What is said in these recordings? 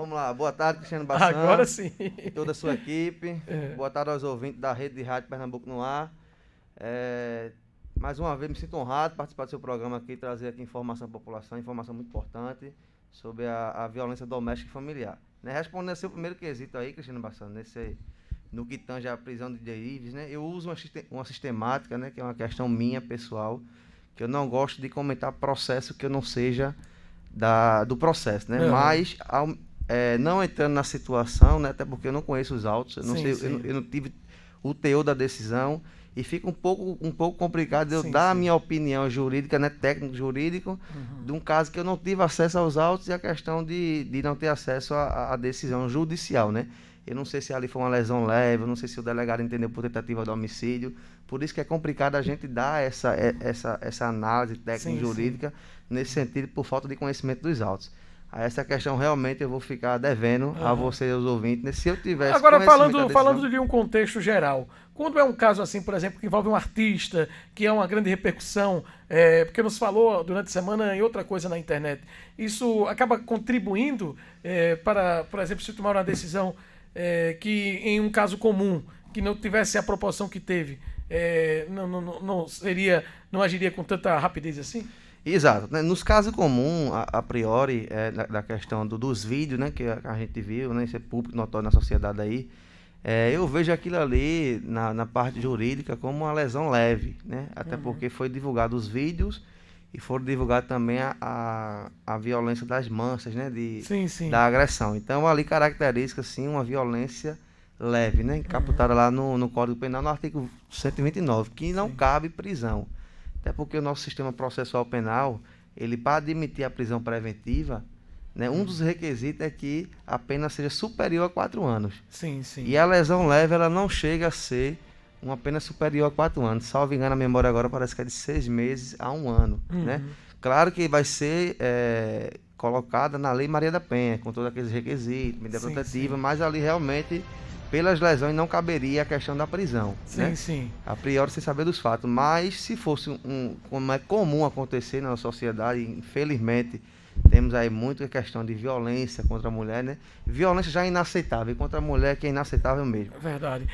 Vamos lá. Boa tarde, Cristiano Agora Bassan sim. e toda a sua equipe. Boa tarde aos ouvintes da Rede de Rádio Pernambuco no Ar. É, Mais uma vez me sinto honrado de participar do seu programa aqui, trazer aqui informação à população, informação muito importante sobre a violência doméstica e familiar. Né? Respondendo ao seu primeiro quesito aí, Cristiano Bassan, no que tange a prisão de Ives, né? Eu uso uma sistemática, né? Que é uma questão minha, pessoal, que eu não gosto de comentar processo que eu não seja do processo, né? Aham. Mas, não entrando na situação, né? Até porque eu não conheço os autos, eu não Sim, sei, sim. eu não tive o teor da decisão e fica um pouco complicado de eu Sim, dar a sim. minha opinião jurídica, né? Técnico-jurídico, de Uhum. um caso que eu não tive acesso aos autos e a questão de não ter acesso à decisão judicial, né? Eu não sei se ali foi uma lesão leve, eu não sei se o delegado entendeu por tentativa de homicídio. Por isso que é complicado a gente dar essa análise Sim, sim. técnico-jurídica nesse sentido, por falta de conhecimento dos autos. A essa questão realmente eu vou ficar devendo a Aham. vocês, os ouvintes, né? Se eu tivesse Agora, conhecimento da falando decisão. de um contexto geral, quando é um caso assim, por exemplo, que envolve um artista, que é uma grande repercussão, porque nos falou durante a semana em outra coisa na internet, isso acaba contribuindo para, por exemplo, se tomar uma decisão que em um caso comum, que não tivesse a proporção que teve, não seria, não agiria com tanta rapidez assim? Exato, né? Nos casos comuns, a priori, da questão dos vídeos, né, que a gente viu, né, isso é público, notório na sociedade aí, eu vejo aquilo ali na parte jurídica como uma lesão leve, né? Até Uhum. porque foi divulgado os vídeos e foram divulgados também a violência das manchas, né, Sim, sim. da agressão. Então ali caracteriza sim uma violência leve, né, Uhum. encapotada lá no Código Penal no artigo 129, que não Sim. cabe prisão. Até porque o nosso sistema processual penal, ele para admitir a prisão preventiva, né, um dos requisitos é que a pena seja superior a 4 anos. Sim, sim. E a lesão leve, ela não chega a ser uma pena superior a 4 anos. Salvo engano, a memória agora parece que é de 6 meses a 1 ano, né? Uhum. Claro que vai ser colocada na Lei Maria da Penha, com todos aqueles requisitos, medida Sim, protetiva, sim. mas ali realmente, pelas lesões, não caberia a questão da prisão, Sim, né? sim. A priori, sem saber dos fatos. Mas se fosse como é comum acontecer na sociedade, infelizmente, temos aí muita questão de violência contra a mulher, né? Violência já é inaceitável, e contra a mulher que é inaceitável mesmo. Verdade.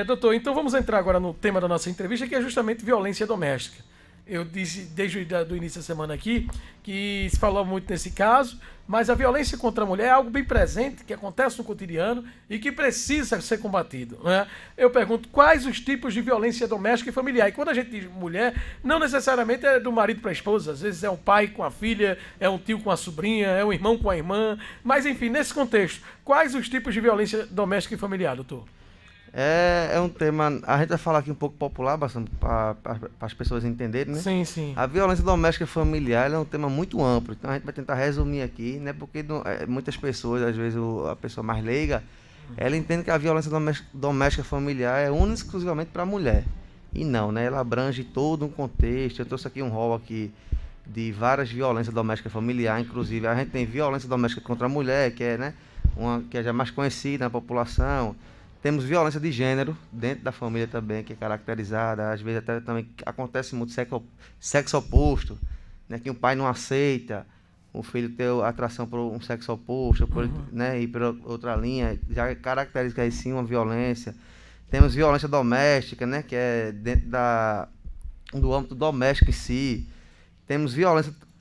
Doutor, então vamos entrar agora no tema da nossa entrevista, que é justamente violência doméstica. Eu disse desde o início da semana aqui que se falou muito nesse caso, mas a violência contra a mulher é algo bem presente, que acontece no cotidiano e que precisa ser combatido. Né? Eu pergunto quais os tipos de violência doméstica e familiar. E quando a gente diz mulher, não necessariamente é do marido para a esposa, às vezes é um pai com a filha, é um tio com a sobrinha, é um irmão com a irmã. Mas enfim, nesse contexto, quais os tipos de violência doméstica e familiar, doutor? É um tema, a gente vai falar aqui um pouco popular, bastante para as pessoas entenderem, né? Sim, sim. A violência doméstica familiar é um tema muito amplo, então a gente vai tentar resumir aqui, né? Porque muitas pessoas, às vezes a pessoa mais leiga, ela entende que a violência doméstica familiar é única e exclusivamente para a mulher. E não, né? Ela abrange todo um contexto. Eu trouxe aqui um rol aqui de várias violências domésticas familiares, inclusive a gente tem violência doméstica contra a mulher, que é, né, uma que é já mais conhecida na população. Temos violência de gênero dentro da família também, que é caracterizada, às vezes até também acontece muito sexo oposto, né, que o pai não aceita o filho ter atração por um sexo oposto, Uhum. né, ir por outra linha, já caracteriza aí sim uma violência. Temos violência doméstica, né, que é dentro do âmbito doméstico em si. Temos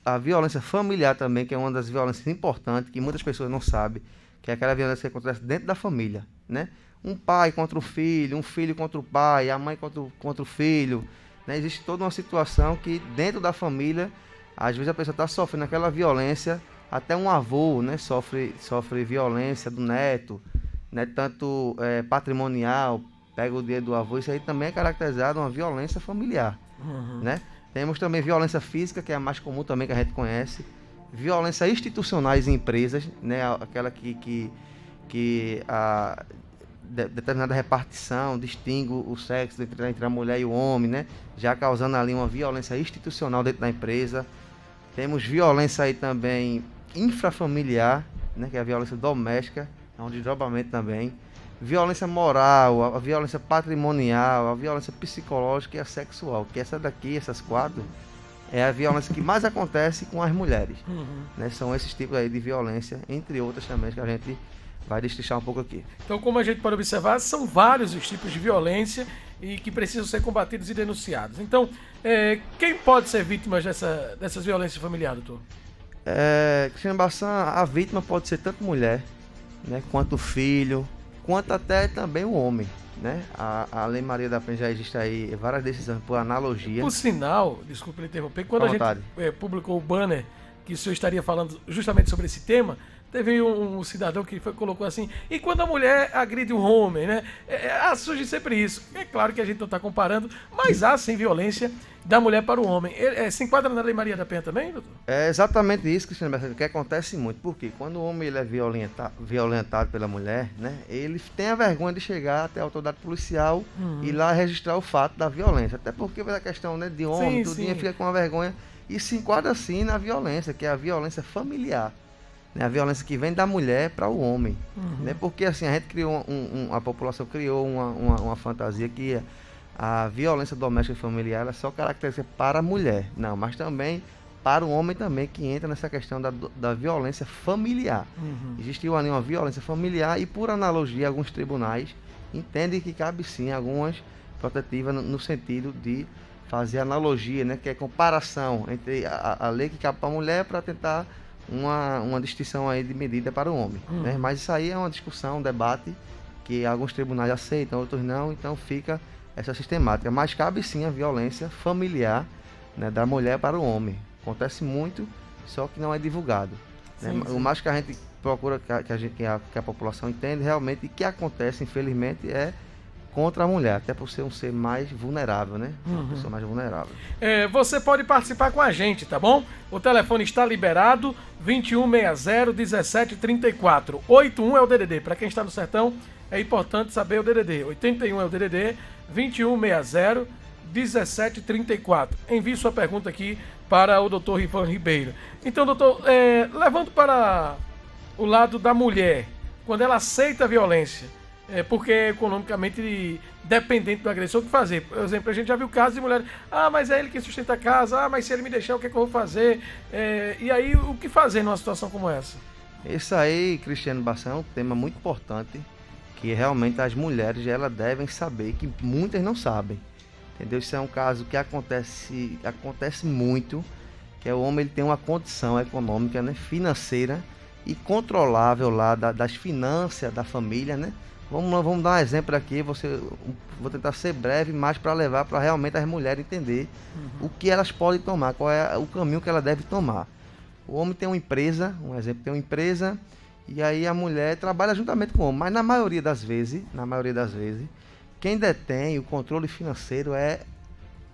a violência familiar também, que é uma das violências importantes, que muitas pessoas não sabem, que é aquela violência que acontece dentro da família, né? Um pai contra o filho, um filho contra o pai, a mãe contra o filho, né? Existe toda uma situação que dentro da família, às vezes a pessoa está sofrendo aquela violência, até um avô, né? Sofre violência do neto, né? Tanto patrimonial, pega o dinheiro do avô, isso aí também é caracterizado uma violência familiar, Uhum. né? Temos também violência física, que é a mais comum também que a gente conhece. Violência institucionais em empresas, né? Aquela que determinada repartição distingue o sexo entre a mulher e o homem, né? Já causando ali uma violência institucional dentro da empresa. Temos violência aí também infrafamiliar, né? Que é a violência doméstica, é um desdobramento também. Violência moral, a violência patrimonial, a violência psicológica e a sexual. Que essa daqui, essas quatro, é a violência que mais acontece com as mulheres. Né? São esses tipos aí de violência, entre outras também, que a gente vai destrinchar um pouco aqui. Então, como a gente pode observar, são vários os tipos de violência e que precisam ser combatidos e denunciados. Então, quem pode ser vítima dessas violências familiares, doutor? Cristiano Bassan, a vítima pode ser tanto mulher, né, quanto filho, quanto até também o homem. Né? A Lei Maria da Penha já existe aí várias decisões por analogia. Por sinal, desculpa lhe interromper, quando à a vontade. gente publicou o banner que o senhor estaria falando justamente sobre esse tema, teve um cidadão que colocou assim, e quando a mulher agride um homem, né? Surge sempre isso. É claro que a gente não está comparando, mas há sim violência da mulher para o homem. Se enquadra na Lei Maria da Penha também, doutor? É exatamente isso, Cristiano Bassan, que acontece muito. Porque quando o homem ele é violentado pela mulher, né? Ele tem a vergonha de chegar até a autoridade policial e lá registrar o fato da violência. Até porque a questão, né, de homem, tudinho, fica com a vergonha e se enquadra assim na violência, que é a violência familiar. Né, a violência que vem da mulher para o homem. Né, porque assim, a gente criou a população criou uma fantasia que a violência doméstica e familiar ela só caracteriza para a mulher. Não, mas também para o homem também, que entra nessa questão da violência familiar. Existiu ali uma violência familiar e, por analogia, alguns tribunais entendem que cabe sim algumas protetivas no sentido de fazer analogia, né, que é comparação entre a lei que cabe para a mulher para tentar uma distinção aí de medida para o homem. Né? Mas isso aí é uma discussão, um debate que alguns tribunais aceitam, outros não, então fica essa sistemática. Mas cabe sim a violência familiar, né, da mulher para o homem. Acontece muito, só que não é divulgado. Né? O mais que a gente procura que a população entenda realmente, e que acontece, infelizmente, é contra a mulher, até por ser um ser mais vulnerável, né? Uma pessoa mais vulnerável. Você pode participar com a gente, tá bom? O telefone está liberado, 2160-1734. 81 é o DDD. Para quem está no sertão, é importante saber o DDD. 81 é o DDD, 2160-1734. Envie sua pergunta aqui para o Dr. Rivan Ribeiro. Então, doutor, levando para o lado da mulher, quando ela aceita a violência, porque é economicamente dependente do agressor, o que fazer? Por exemplo, a gente já viu casos de mulheres, mas é ele que sustenta a casa, mas se ele me deixar, o que é que eu vou fazer? E aí, o que fazer numa situação como essa? Isso aí, Cristiano Bassan, é um tema muito importante, que realmente as mulheres elas devem saber, que muitas não sabem. Entendeu? Isso é um caso que acontece muito, que o homem ele tem uma condição econômica, né, financeira e controlável lá das finanças da família, né? Vamos dar um exemplo aqui, vou tentar ser breve, mas para levar para realmente as mulheres entender o que elas podem tomar, qual é o caminho que ela deve tomar. O homem tem uma empresa, um exemplo, tem uma empresa, e aí a mulher trabalha juntamente com o homem, mas na maioria das vezes, quem detém o controle financeiro é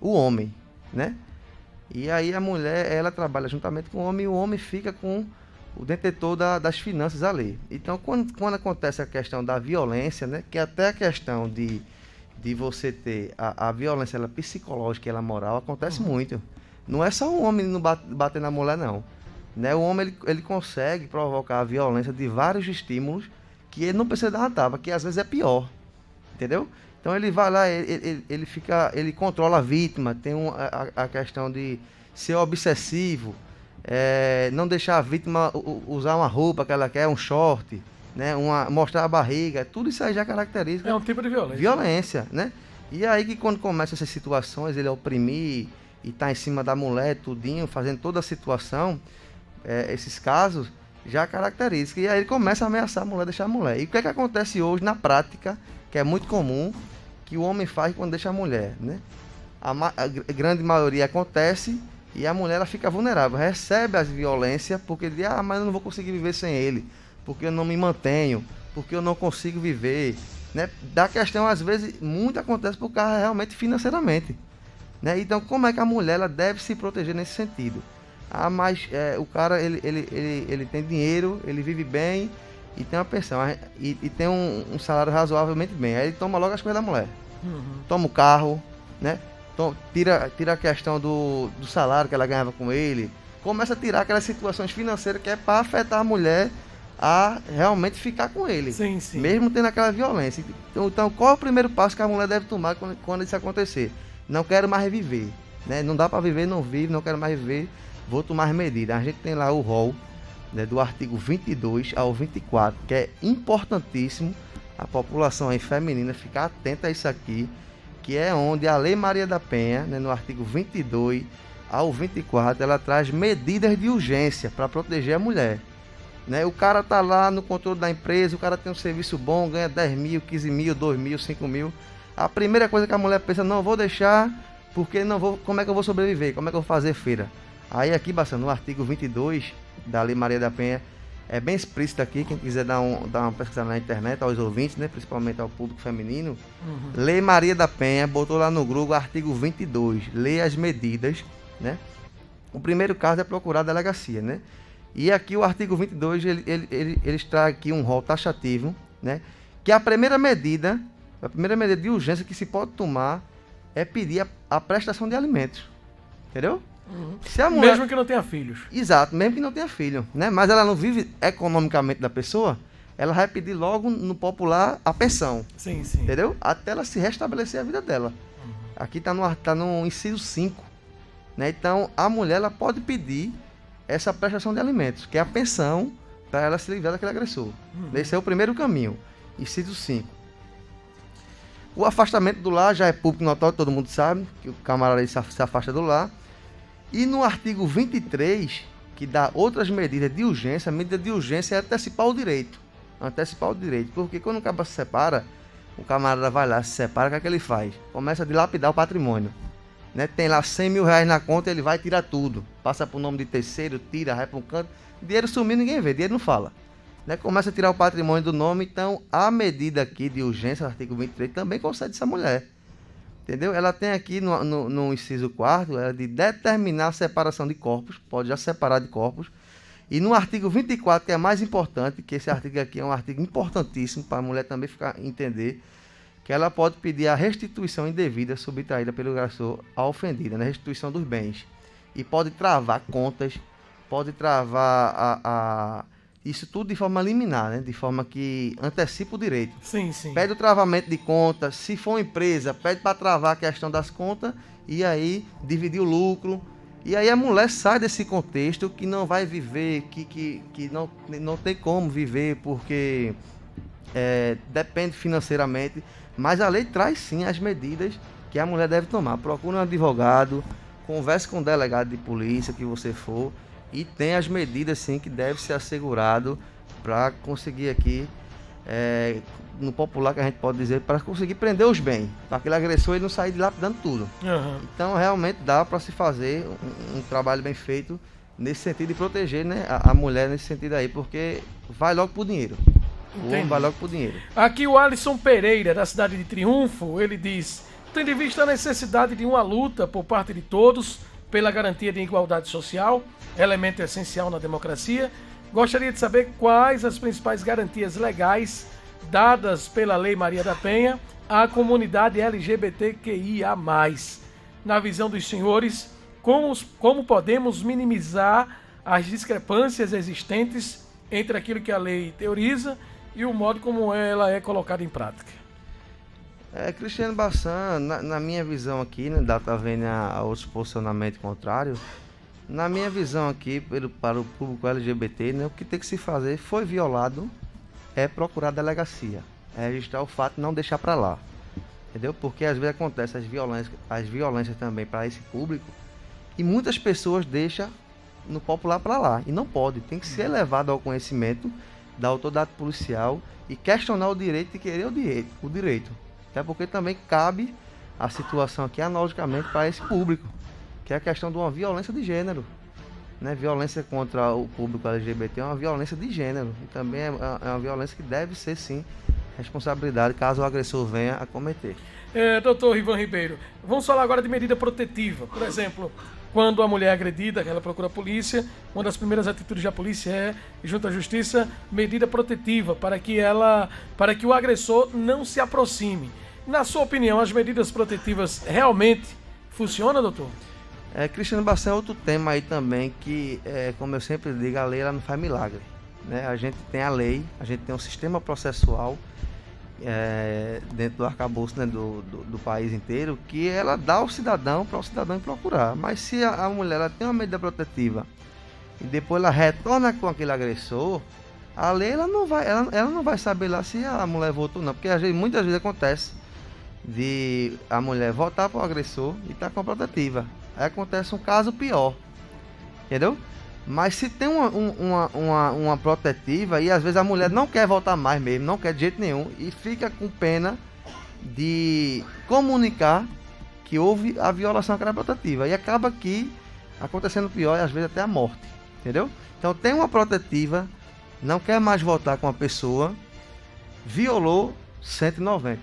o homem, né? E aí a mulher, ela trabalha juntamente com o homem, e o homem fica com o detentor das finanças ali. Então, quando acontece a questão da violência, né, que até a questão de você ter a violência ela psicológica e ela moral, acontece muito. Não é só o homem não bater na mulher, não. Né? O homem ele consegue provocar a violência de vários estímulos que ele não precisa dar uma tapa, que às vezes é pior. Entendeu? Então ele vai lá, ele controla a vítima, tem a questão de ser obsessivo, não deixar a vítima usar uma roupa que ela quer, um short, né, mostrar a barriga, tudo isso aí já caracteriza. É um tipo de violência. Violência, né? E aí que quando começa essas situações, ele oprimir e tá em cima da mulher, tudinho, fazendo toda a situação, esses casos já caracterizam. E aí ele começa a ameaçar a mulher, deixar a mulher. E o que é que acontece hoje na prática, que é muito comum, que o homem faz quando deixa a mulher, né? A grande maioria acontece e a mulher ela fica vulnerável, recebe as violências porque diz, mas eu não vou conseguir viver sem ele, porque eu não me mantenho, porque eu não consigo viver, né? Da questão, às vezes, muito acontece por causa realmente financeiramente, né? Então, como é que a mulher ela deve se proteger nesse sentido? Mas o cara, ele tem dinheiro, ele vive bem e tem uma pensão, e tem um salário razoavelmente bem, aí ele toma logo as coisas da mulher, toma o carro, né? Tira a questão do salário que ela ganhava com ele, começa a tirar aquelas situações financeiras que é para afetar a mulher a realmente ficar com ele, sim, sim. Mesmo tendo aquela violência. Então, qual é o primeiro passo que a mulher deve tomar quando isso acontecer? Não quero mais viver. né? Não dá para viver, não vive, não quero mais viver, vou tomar medidas. A gente tem lá o rol, né, do artigo 22 ao 24, que é importantíssimo a população aí feminina ficar atenta a isso aqui, que é onde a Lei Maria da Penha, né, no artigo 22 ao 24, ela traz medidas de urgência para proteger a mulher. Né? O cara tá lá no controle da empresa, o cara tem um serviço bom, ganha 10 mil, 15 mil, 2 mil, 5 mil. A primeira coisa que a mulher pensa, não vou deixar, porque não vou, como é que eu vou sobreviver? Como é que eu vou fazer feira? Aí aqui, bastante, no artigo 22 da Lei Maria da Penha, é bem explícito aqui, quem quiser dar uma pesquisada na internet, aos ouvintes, né, principalmente ao público feminino. Lei Maria da Penha, botou lá no Google, artigo 22, lê as medidas, né? O primeiro caso é procurar a delegacia, né? E aqui o artigo 22, ele traz aqui um rol taxativo, né? Que a primeira medida de urgência que se pode tomar é pedir a prestação de alimentos, entendeu? Se a mulher... Mesmo que não tenha filhos. Exato, mesmo que não tenha filho, né? Mas ela não vive economicamente da pessoa, ela vai pedir logo no popular a pensão. Sim, sim. Entendeu? Até ela se restabelecer a vida dela. Aqui tá no inciso 5, né? Então, a mulher ela pode pedir essa prestação de alimentos, que é a pensão para ela se livrar daquele agressor. Esse é o primeiro caminho. Inciso 5. O afastamento do lar já é público notório, todo mundo sabe, que o camarada se afasta do lar. E no artigo 23, que dá outras medidas de urgência, a medida de urgência é antecipar o direito. Antecipar o direito, porque quando o cara se separa, o camarada vai lá, se separa, o que é que ele faz? Começa a dilapidar o patrimônio. Né? Tem lá 100 mil reais na conta, ele vai tirar tudo. Passa por nome de terceiro, tira, vai para um canto. Dinheiro sumiu, ninguém vê, dinheiro não fala. Né? Começa a tirar o patrimônio do nome, então a medida aqui de urgência, o artigo 23, também concede essa mulher. Entendeu? Ela tem aqui no inciso 4, ela de determinar a separação de corpos, pode já separar de corpos. E no artigo 24, que é mais importante, que esse artigo aqui é um artigo importantíssimo para a mulher também entender, que ela pode pedir a restituição indevida subtraída pelo agressor à ofendida, né? Restituição dos bens. E pode travar contas, pode travar isso tudo de forma liminar, né? De forma que antecipa o direito. Sim, sim. Pede o travamento de contas, se for uma empresa, pede para travar a questão das contas e aí dividir o lucro. E aí a mulher sai desse contexto que não vai viver, que não tem como viver porque depende financeiramente. Mas a lei traz sim as medidas que a mulher deve tomar. Procure um advogado, converse com o delegado de polícia que você for e tem as medidas sim que deve ser assegurado para conseguir aqui, no popular que a gente pode dizer, para conseguir prender os bens, para aquele agressor ele não sair de lá dando tudo. Então realmente dá para se fazer um trabalho bem feito nesse sentido de proteger, né, a mulher nesse sentido aí, porque vai logo pro dinheiro. O homem vai logo pro dinheiro. Aqui o Alisson Pereira, da cidade de Triunfo, ele diz: tendo em vista a necessidade de uma luta por parte de todos pela garantia de igualdade social, elemento essencial na democracia, gostaria de saber quais as principais garantias legais dadas pela Lei Maria da Penha à comunidade LGBTQIA+. Na visão dos senhores, como podemos minimizar as discrepâncias existentes entre aquilo que a lei teoriza e o modo como ela é colocada em prática? Cristiano Bassan, na minha visão aqui, né, dá vendo a outros posicionamentos contrários, na minha visão aqui, para o público LGBT, né, o que tem que se fazer foi violado, é procurar a delegacia, é registrar o fato e não deixar para lá, entendeu? Porque às vezes acontece as violências também para esse público e muitas pessoas deixam no popular para lá, e não pode, tem que ser levado ao conhecimento da autoridade policial e questionar o direito e querer o direito. Até porque também cabe a situação aqui analogicamente para esse público, que é a questão de uma violência de gênero. Né? Violência contra o público LGBT é uma violência de gênero, e também é uma violência que deve ser sim responsabilidade caso o agressor venha a cometer. Doutor Ivan Ribeiro, vamos falar agora de medida protetiva. Por exemplo, quando a mulher é agredida, ela procura a polícia, uma das primeiras atitudes da polícia é, junto à justiça, medida protetiva para que o agressor não se aproxime. Na sua opinião, as medidas protetivas realmente funcionam, doutor? Cristiano Bassan é outro tema aí também que, como eu sempre digo, a lei ela não faz milagre. Né? A gente tem a lei, a gente tem um sistema processual dentro do arcabouço, né, do país inteiro, que ela dá ao cidadão para o cidadão procurar. Mas se a mulher ela tem uma medida protetiva e depois ela retorna com aquele agressor, a lei ela não vai saber lá se a mulher voltou ou não, porque muitas vezes acontece de a mulher voltar para o agressor e estar com a protetiva. Aí acontece um caso pior, entendeu? Mas se tem uma protetiva e às vezes a mulher não quer voltar mais mesmo, não quer de jeito nenhum e fica com pena de comunicar que houve a violação daquela protetiva e acaba aqui acontecendo pior e às vezes até a morte, entendeu? Então tem uma protetiva, não quer mais voltar com a pessoa, violou 190.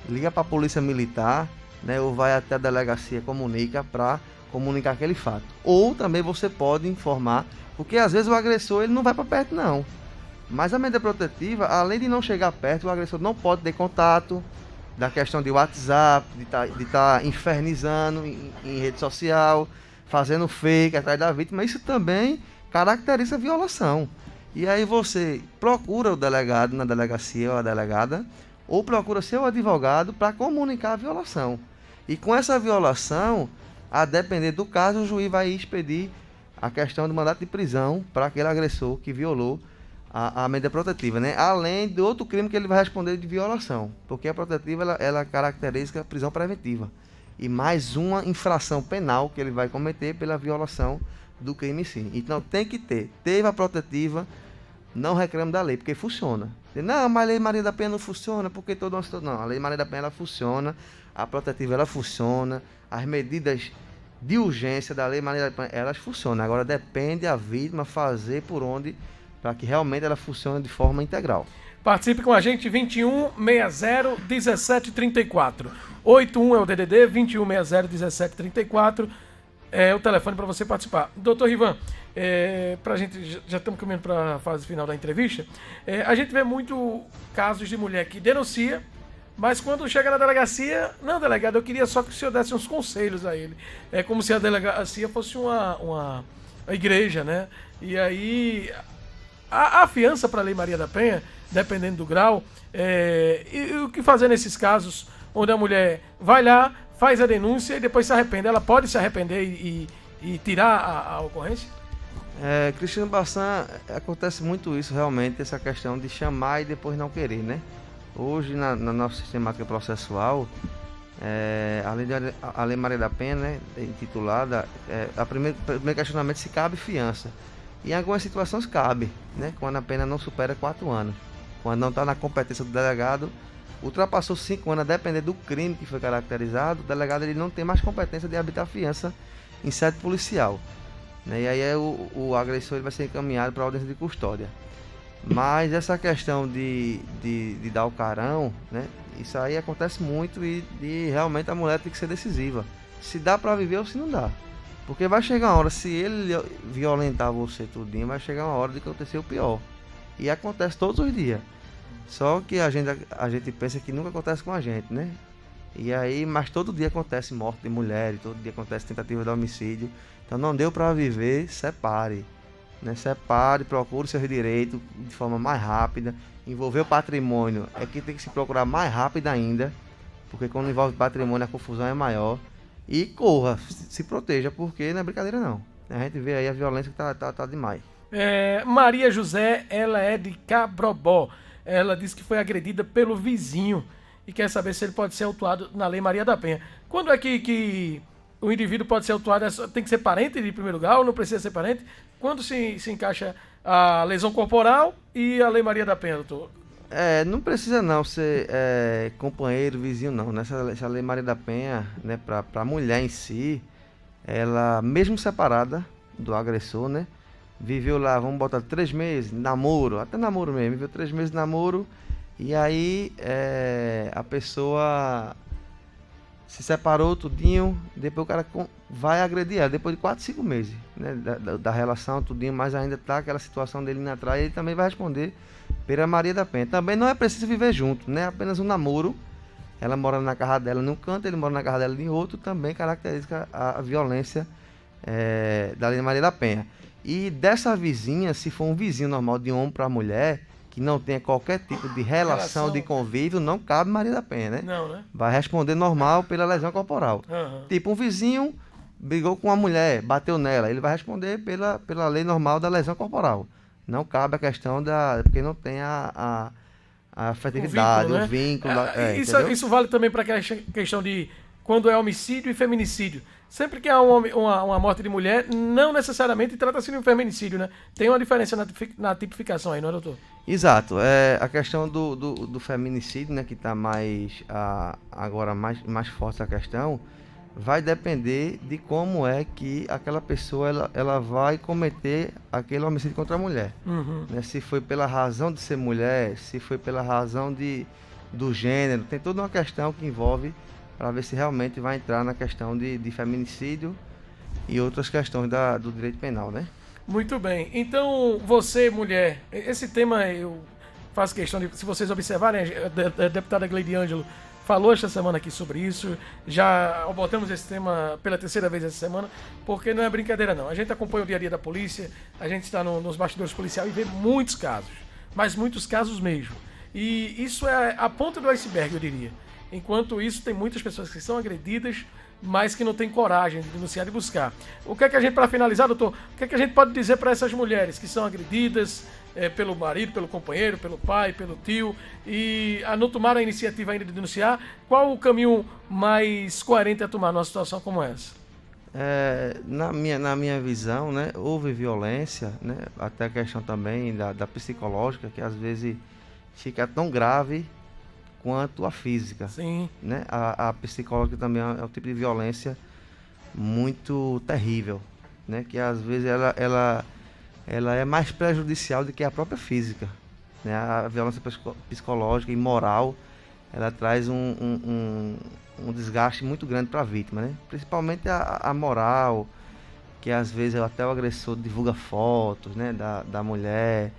Liga para a polícia militar, né, ou vai até a delegacia, comunica para comunicar aquele fato. Ou também você pode informar, porque às vezes o agressor ele não vai para perto não. Mas a medida protetiva, além de não chegar perto, o agressor não pode ter contato, da questão de WhatsApp, de tá infernizando em rede social, fazendo fake atrás da vítima, isso também caracteriza violação. E aí você procura o delegado na delegacia ou a delegada, ou procura seu advogado para comunicar a violação. E com essa violação, a depender do caso, o juiz vai expedir a questão do mandato de prisão para aquele agressor que violou a medida protetiva, né? Além do outro crime que ele vai responder de violação, porque a protetiva ela caracteriza a prisão preventiva e mais uma infração penal que ele vai cometer pela violação do crime em si. Então tem que teve a protetiva, não reclame da lei, porque funciona. Não, mas a Lei Maria da Penha não funciona, porque todo mundo... Não, a Lei Maria da Penha ela funciona, a protetiva ela funciona, as medidas de urgência da Lei Maria da Penha, elas funcionam. Agora depende a vítima fazer por onde, para que realmente ela funcione de forma integral. Participe com a gente, 2160-1734. 81 é o DDD, 2160-1734 é o telefone para você participar. Doutor Rivan, pra gente, já estamos caminhando para a fase final da entrevista, a gente vê muito casos de mulher que denuncia, mas quando chega na delegacia, não, delegado, eu queria só que o senhor desse uns conselhos a ele. É como se a delegacia fosse uma igreja, né? E aí, a fiança para a Lei Maria da Penha, dependendo do grau, e o que fazer nesses casos onde a mulher vai lá, faz a denúncia e depois se arrepende? Ela pode se arrepender e tirar a ocorrência? Cristiano Bassan, acontece muito isso realmente, essa questão de chamar e depois não querer, né? Hoje, na nossa sistemática processual, além da Lei Maria da Penha, né, intitulada, o primeiro questionamento se cabe fiança. E em algumas situações cabe, né, quando a pena não supera 4 anos. Quando não está na competência do delegado, ultrapassou 5 anos, a depender do crime que foi caracterizado, o delegado ele não tem mais competência de habitar fiança em sede policial, né? E aí o agressor ele vai ser encaminhado para a audiência de custódia. Mas essa questão de dar o carão, né? Isso aí acontece muito e realmente a mulher tem que ser decisiva. Se dá para viver ou se não dá. Porque vai chegar uma hora, se ele violentar você tudinho, vai chegar uma hora de acontecer o pior. E acontece todos os dias. Só que a gente pensa que nunca acontece com a gente, né? E aí, mas todo dia acontece morte de mulher, todo dia acontece tentativa de homicídio. Então não deu para viver, separe. Né? Separe, procure seus direitos de forma mais rápida. Envolver o patrimônio é que tem que se procurar mais rápido ainda. Porque quando envolve patrimônio a confusão é maior. E corra, se proteja, porque não é brincadeira não. A gente vê aí a violência que tá demais. Maria José, ela é de Cabrobó. Ela disse que foi agredida pelo vizinho e quer saber se ele pode ser autuado na Lei Maria da Penha. Quando é que o indivíduo pode ser autuado? Tem que ser parente de primeiro grau, não precisa ser parente? Quando se encaixa a lesão corporal e a Lei Maria da Penha, doutor? Não precisa não ser companheiro, vizinho não. Essa Lei Maria da Penha, né, para a mulher em si, ela mesmo separada do agressor, né, viveu lá, vamos botar 3 meses, namoro, até namoro mesmo, viveu 3 meses de namoro, e aí a pessoa se separou tudinho, depois o cara vai agredir ela, depois de 4, 5 meses, né, da relação tudinho, mas ainda tá aquela situação dele indo atrás, ele também vai responder pela Maria da Penha. Também não é preciso viver junto, né, apenas um namoro, ela mora na casa dela num canto, ele mora na casa dela em outro, também caracteriza a violência da Lei Maria da Penha. E dessa vizinha, se for um vizinho normal de homem para mulher, que não tenha qualquer tipo de relação de convívio, não cabe Maria da Penha, né? Não, né? Vai responder normal pela lesão corporal. Aham. Tipo, um vizinho brigou com uma mulher, bateu nela, ele vai responder pela lei normal da lesão corporal. Não cabe a questão porque não tem a afetividade, vínculo, né? o vínculo. Isso vale também para aquela questão de quando é homicídio e feminicídio. Sempre que há uma morte de mulher, não necessariamente trata-se de um feminicídio, né? Tem uma diferença na tipificação aí, não é, doutor? Exato. A questão do feminicídio, né, que está agora mais forte a questão, vai depender de como é que aquela pessoa ela vai cometer aquele homicídio contra a mulher. Uhum. Né? Se foi pela razão de ser mulher, se foi pela razão do gênero, tem toda uma questão que envolve para ver se realmente vai entrar na questão de feminicídio e outras questões do direito penal, né? Muito bem. Então, você, mulher, esse tema eu faço questão de, se vocês observarem, a deputada Gleide Ângelo falou esta semana aqui sobre isso, já abordamos esse tema pela terceira vez essa semana, porque não é brincadeira não. A gente acompanha o dia a dia da polícia, a gente está nos bastidores policiais e vê muitos casos, mas muitos casos mesmo. E isso é a ponta do iceberg, eu diria. Enquanto isso, tem muitas pessoas que são agredidas, mas que não têm coragem de denunciar e buscar. O que é que a gente, para finalizar, doutor, o que é que a gente pode dizer para essas mulheres que são agredidas pelo marido, pelo companheiro, pelo pai, pelo tio, e a não tomar a iniciativa ainda de denunciar? Qual o caminho mais coerente a tomar numa situação como essa? Na minha visão, né, houve violência, né, até a questão também da psicológica, que às vezes fica tão grave quanto a física. Sim. Né? A psicológica também é um tipo de violência muito terrível, né? Que às vezes ela é mais prejudicial do que a própria física. Né? A violência psicológica e moral, ela traz um desgaste muito grande para a vítima, né? Principalmente a moral, que às vezes até o agressor divulga fotos, né, da mulher,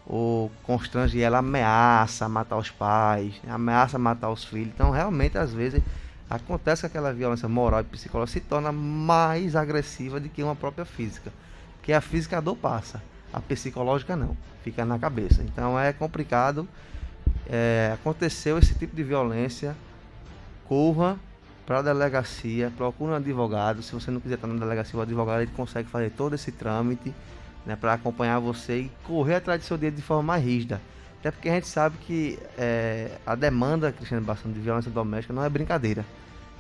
ou constrange ela, ameaça matar os pais, ameaça matar os filhos. Então, realmente, às vezes, acontece que aquela violência moral e psicológica se torna mais agressiva do que uma própria física. Porque a física a dor passa, a psicológica não, fica na cabeça. Então, é complicado. Aconteceu esse tipo de violência, corra para a delegacia, procure um advogado. Se você não quiser estar na delegacia, o advogado ele consegue fazer todo esse trâmite, né, para acompanhar você e correr atrás do seu direito de forma mais rígida. Até porque a gente sabe que a demanda, Cristiano Bassano, de violência doméstica não é brincadeira.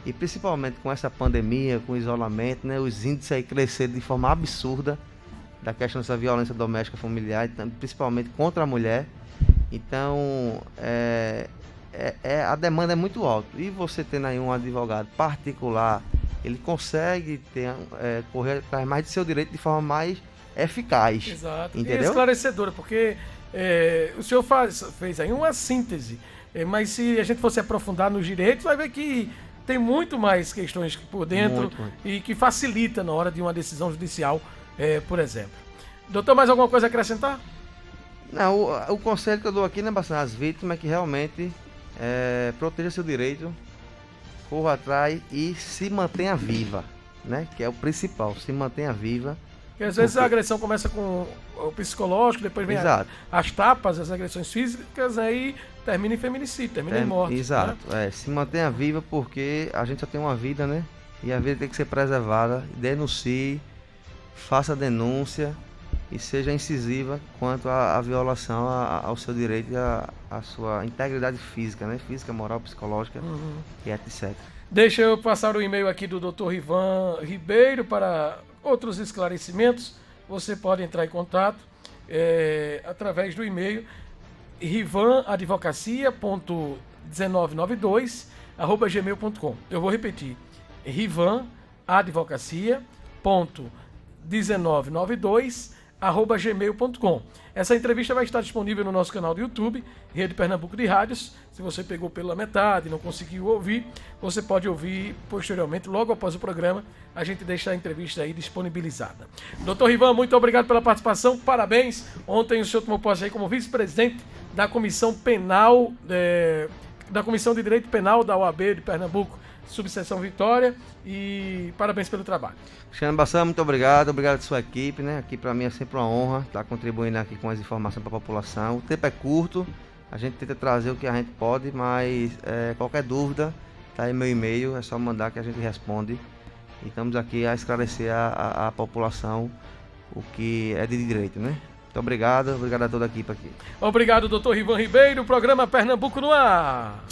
E principalmente com essa pandemia, com o isolamento, né, os índices aí cresceram de forma absurda da questão dessa violência doméstica familiar, principalmente contra a mulher. Então, a demanda é muito alta. E você tendo aí um advogado particular, ele consegue correr atrás mais de seu direito de forma mais eficaz. Exato. Entendeu? E esclarecedora, porque o senhor fez aí uma síntese, mas se a gente fosse aprofundar nos direitos, vai ver que tem muito mais questões por dentro Muito. E que facilita na hora de uma decisão judicial, por exemplo. Doutor, mais alguma coisa a acrescentar? Não, o conselho que eu dou aqui, né, Bassano, às vítimas é que realmente proteja seu direito, corra atrás e se mantenha viva, né? Que é o principal, se mantenha viva. Porque às vezes a agressão começa com o psicológico, depois vem as tapas, as agressões físicas, aí termina em feminicídio, termina em morte. Exato, né? Se mantenha viva porque a gente só tem uma vida, né? E a vida tem que ser preservada. Denuncie, faça denúncia e seja incisiva quanto à violação ao seu direito e à sua integridade física, né? Física, moral, psicológica e etc. Deixa eu passar o e-mail aqui do Dr. Rivan Ribeiro para outros esclarecimentos. Você pode entrar em contato através do e-mail rivanadvocacia.1992@gmail.com. Eu vou repetir: rivanadvocacia.1992@gmail.com. Essa entrevista vai estar disponível no nosso canal do YouTube, Rede Pernambuco de Rádios. Se você pegou pela metade e não conseguiu ouvir, você pode ouvir posteriormente, logo após o programa. A gente deixa a entrevista aí disponibilizada. Doutor Rivan, muito obrigado pela participação, parabéns. Ontem o senhor tomou posse aí como vice-presidente da Comissão Penal, da Comissão de Direito Penal da OAB de Pernambuco. Subseção Vitória, e parabéns pelo trabalho. Cristiano Bassan, muito obrigado a sua equipe, né? Aqui para mim é sempre uma honra estar contribuindo aqui com as informações para a população. O tempo é curto, a gente tenta trazer o que a gente pode, mas qualquer dúvida, tá aí meu e-mail, é só mandar que a gente responde. E estamos aqui a esclarecer a população o que é de direito, né? Muito obrigado a toda a equipe aqui. Obrigado, doutor Rivan Ribeiro, programa Pernambuco no ar.